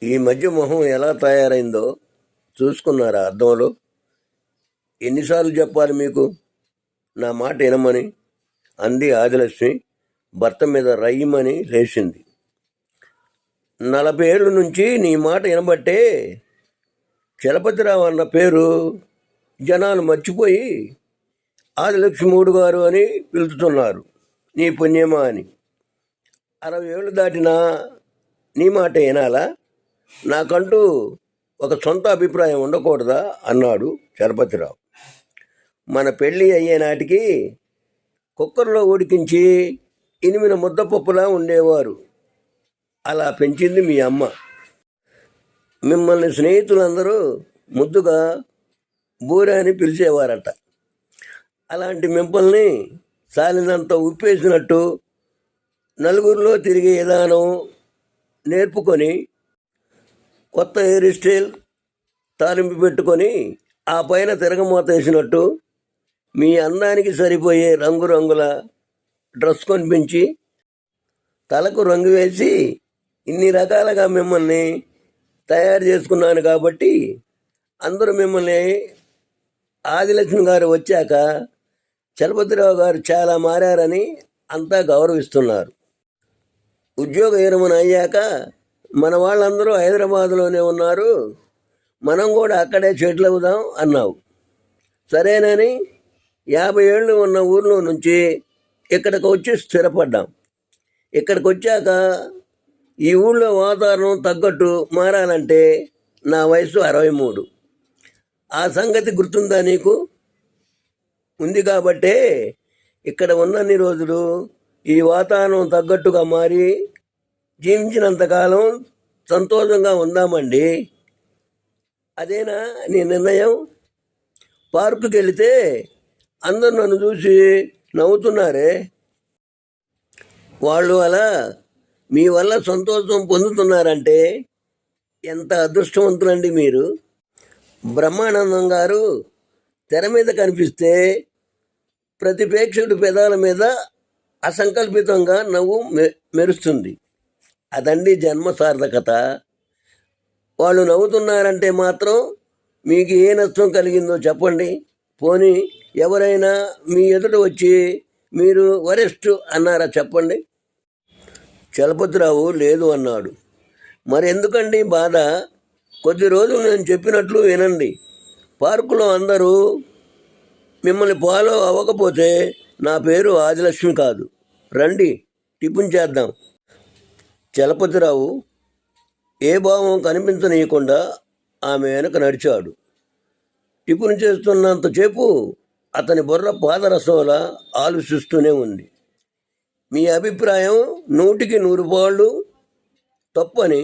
ఈ మధ్య మొహం ఎలా తయారైందో చూసుకున్నారా అద్దంలో? ఎన్నిసార్లు చెప్పాలి మీకు నా మాట వినమని? అంది ఆదిలక్ష్మి భర్త మీద రయ్యమని లేచింది. 40 ఏళ్ళ నుంచి నీ మాట వినబట్టే చలపతిరావు అన్న పేరు జనాలు మర్చిపోయి ఆదిలక్ష్మూడు గారు అని పిలుచుతున్నారు. నీ పుణ్యమా అని. 60 ఏళ్ళు దాటినా నీ మాట వినాలా? నాకంటూ ఒక సొంత అభిప్రాయం ఉండకూడదా అన్నాడు చలపతిరావు. మన పెళ్ళి అయ్యే నాటికి కుక్కర్లో ఉడికించి ఇనిమిన ముద్దపప్పులా ఉండేవారు. అలా పెంచింది మీ అమ్మ. మిమ్మల్ని స్నేహితులందరూ ముద్దుగా బూరె అని పిలిచేవారట. అలాంటి మిమ్మల్ని సాలినంత ఉప్పేసినట్టు నలుగురిలో తిరిగే విధానం నేర్పుకొని కొత్త హెయిర్ స్టైల్ తాలింపు పెట్టుకొని ఆ పైన తిరగమూత వేసినట్టు మీ అందానికి సరిపోయే రంగురంగుల డ్రెస్ కొనిపించి తలకు రంగు వేసి ఇన్ని రకాలుగా మిమ్మల్ని తయారు చేసుకున్నాను. కాబట్టి అందరూ మిమ్మల్ని ఆదిలక్ష్మి గారు వచ్చాక చలపతిరావు గారు చాలా మారారని అంతా గౌరవిస్తున్నారు. ఉద్యోగ విరమణ అయ్యాక మన వాళ్ళందరూ హైదరాబాద్లోనే ఉన్నారు, మనం కూడా అక్కడే సెటిల్ అవుదాం అన్నావు. సరేనని 50 ఏళ్ళు ఉన్న ఊర్లో నుంచి ఇక్కడికి వచ్చి స్థిరపడ్డాం. ఇక్కడికి వచ్చాక ఈ ఊళ్ళో వాతావరణం తగ్గట్టు మారాలంటే నా వయసు 63. ఆ సంగతి గుర్తుందా నీకు? ఉంది కాబట్టే ఇక్కడ ఉన్నన్ని రోజులు ఈ వాతావరణం తగ్గట్టుగా మారి జీవించినంతకాలం సంతోషంగా ఉందామండి. అదేనా నీ నిర్ణయం? పార్కుకి వెళితే అందరు నన్ను చూసి నవ్వుతున్నారే, వాళ్ళు అలా మీ వల్ల సంతోషం పొందుతున్నారంటే ఎంత అదృష్టవంతులండి మీరు. బ్రహ్మానందం గారు తెర మీద కనిపిస్తే ప్రతి ప్రేక్షకుడి పెదాల మీద అసంకల్పితంగా నవ్వు మెరుస్తుంది. అదండి జన్మ సార్థకత. వాళ్ళు నవ్వుతున్నారంటే మాత్రం మీకు ఏ నష్టం కలిగిందో చెప్పండి. పోనీ ఎవరైనా మీ ఎదుట వచ్చి మీరు వరెస్ట్ అన్నారా చెప్పండి? చలపతిరావు లేదు అన్నాడు. మరి ఎందుకండి బాధ? కొద్ది రోజులు నేను చెప్పినట్లు వినండి. పార్కులో అందరూ మిమ్మల్ని ఫాలో అవ్వకపోతే నా పేరు ఆదిలక్ష్మి కాదు. రండి, టిఫిన్ చేద్దాం. చలపతిరావు ఏ భావం కనిపించనీయకుండా ఆమె వెనక నడిచాడు. టిఫిన్ చేస్తున్నంతసేపు అతని బుర్ర పాదరసంలా ఆలోచిస్తూనే ఉంది. మీ అభిప్రాయం 100కి 100 పాళ్ళు తప్పని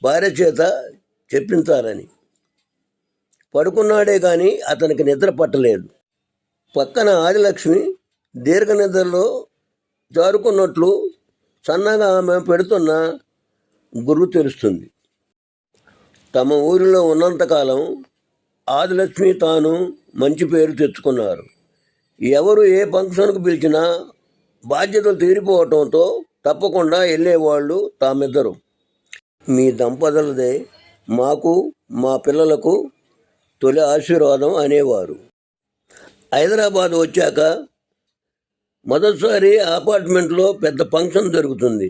భార్య చేత చెప్పించాలని. పడుకున్నాడే కానీ అతనికి నిద్ర పట్టలేదు. పక్కన ఆదిలక్ష్మి దీర్ఘ నిద్రలో జారుకున్నట్లు సన్నగా ఆమె పెడుతున్న గుర్రు తెలుస్తుంది. తమ ఊరిలో ఉన్నంతకాలం ఆదిలక్ష్మి తాను మంచి పేరు తెచ్చుకున్నారు. ఎవరు ఏ ఫంక్షన్కు పిలిచినా బాధ్యతలు తీరిపోవటంతో తప్పకుండా వెళ్ళేవాళ్ళు తామిద్దరు. మీ దంపతులదే మాకు మా పిల్లలకు తొలి ఆశీర్వాదం అనేవారు. హైదరాబాద్ వచ్చాక మొదటిసారి అపార్ట్మెంట్లో పెద్ద ఫంక్షన్ జరుగుతుంది.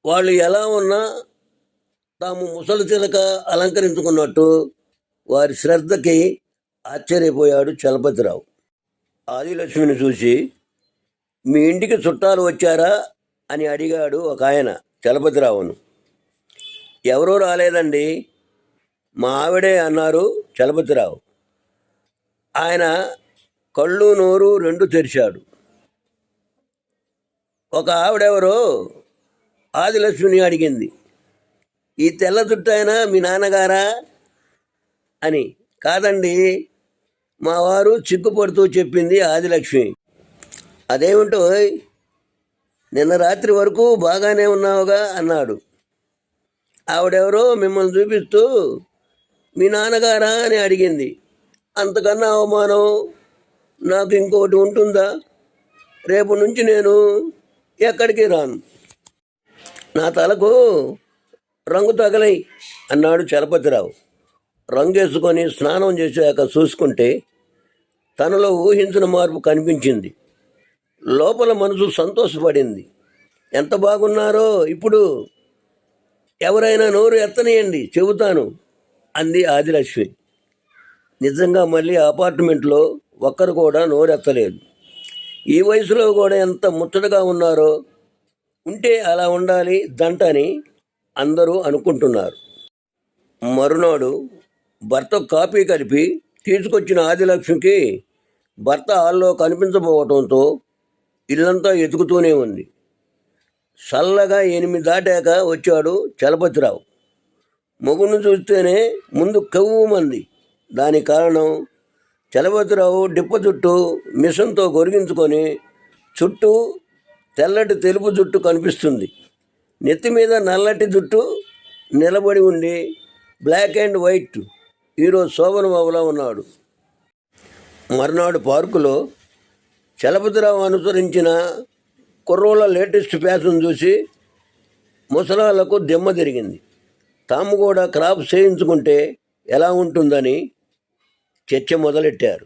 వాళ్ళు ఎలా ఉన్నా తాము ముసలి చిలక అలంకరించుకున్నట్టు వారి శ్రద్ధకి ఆశ్చర్యపోయాడు చలపతిరావు. ఆదిలక్ష్మిని చూసి మీ ఇంటికి చుట్టాలు వచ్చారా అని అడిగాడు ఒక ఆయన చలపతిరావును. ఎవరూ రాలేదండి, మా ఆవిడే అన్నారు చలపతిరావు. ఆయన కళ్ళు నోరు రెండు తెరిచాడు. ఒక ఆవిడెవరో ఆదిలక్ష్మిని అడిగింది. ఈ తెల్ల జుట్టు అయినా మీ నాన్నగారా అని. కాదండి, మా వారు చిక్కుపడుతూ చెప్పింది ఆదిలక్ష్మి. అదేమిటో, నిన్న రాత్రి వరకు బాగానే ఉన్నావుగా అన్నాడు. ఆవిడెవరో మిమ్మల్ని చూపిస్తూ మీ నాన్నగారా అని అడిగింది. అంతకన్నా అవమానం నాకు ఇంకొకటి ఉంటుందా? రేపు నుంచి నేను ఎక్కడికి రాను. నా తలకు రంగు తగలై అన్నాడు చలపతిరావు. రంగేసుకొని స్నానం చేశాక చూసుకుంటే తనలో ఊహించిన మార్పు కనిపించింది. లోపల మనసు సంతోషపడింది. ఎంత బాగున్నారో ఇప్పుడు, ఎవరైనా నోరు ఎత్తనియండి చెబుతాను అంది ఆదిలక్ష్మి. నిజంగా మళ్ళీ అపార్ట్మెంట్లో ఒక్కరు కూడా నోరెత్తలేదు. ఈ వయసులో కూడా ఎంత ముచ్చటగా ఉన్నారో, ఉంటే అలా ఉండాలి దంట అని అందరూ అనుకుంటున్నారు. మరునాడు భర్త కాఫీ కలిపి తీసుకొచ్చిన ఆదిలక్ష్మికి భర్త హాల్లో కనిపించబోవటంతో ఇల్లంతా ఎతుకుతూనే ఉంది. చల్లగా 8 దాటాక వచ్చాడు చలపతిరావు. మొగును చూస్తేనే ముందు కవ్వుమంది. దాని కారణం చలపతిరావు డిప్ప చుట్టూ మిషన్తో గొరిగించుకొని చుట్టూ తెల్లటి తెలుపు జుట్టు కనిపిస్తుంది. నెత్తి మీద నల్లటి జుట్టు నిలబడి ఉండి black and white hero Shobhan బాబులా ఉన్నాడు. మర్నాడు పార్కులో చలపతిరావు అనుసరించిన కుర్రోళ్ళ లేటెస్ట్ ఫ్యాషన్ చూసి ముసలాళ్లకు దిమ్మ తిరిగింది. తాము కూడా క్రాప్ చేయించుకుంటే ఎలా ఉంటుందని చర్చ మొదలెట్టారు.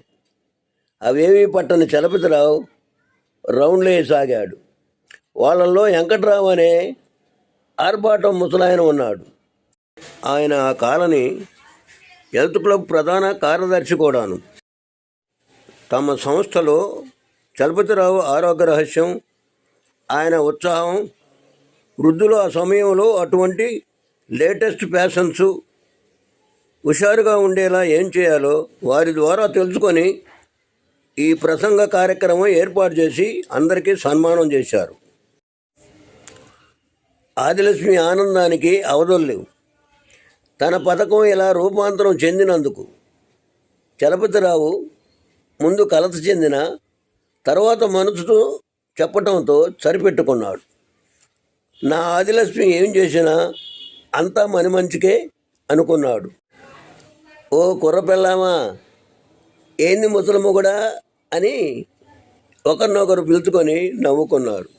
అవేమీ పట్టని చలపతిరావు రౌండ్లు వేసాగాడు. వాళ్ళల్లో వెంకట్రావు అనే ఆర్భాటం ముసలాయన ఉన్నాడు. ఆయన ఆ కాలనీ హెల్త్ క్లబ్ ప్రధాన కార్యదర్శి కూడాను. తమ సంస్థలో చలపతిరావు ఆరోగ్య రహస్యం, ఆయన ఉత్సాహం, వృద్ధులు ఆ సమయంలో అటువంటి లేటెస్ట్ ఫ్యాషన్స్ హుషారుగా ఉండేలా ఏం చేయాలో వారి ద్వారా తెలుసుకొని ఈ ప్రసంగ కార్యక్రమం ఏర్పాటు చేసి అందరికీ సన్మానం చేశారు. ఆదిలక్ష్మి ఆనందానికి అవధులు లేవు. తన పథకం ఇలా రూపాంతరం చెందినందుకు చలపతిరావు ముందు కలత చెందిన తర్వాత మనసుతో చెప్పటంతో సరిపెట్టుకున్నాడు. నా ఆదిలక్ష్మి ఏం చేసినా అంతా మన మంచికే అనుకున్నాడు. ఓ కుర్రపిల్లామా, ఏంది ముసలమ్మ కూడా అని ఒకరినొకరు పిలుచుకొని నవ్వుకున్నారు.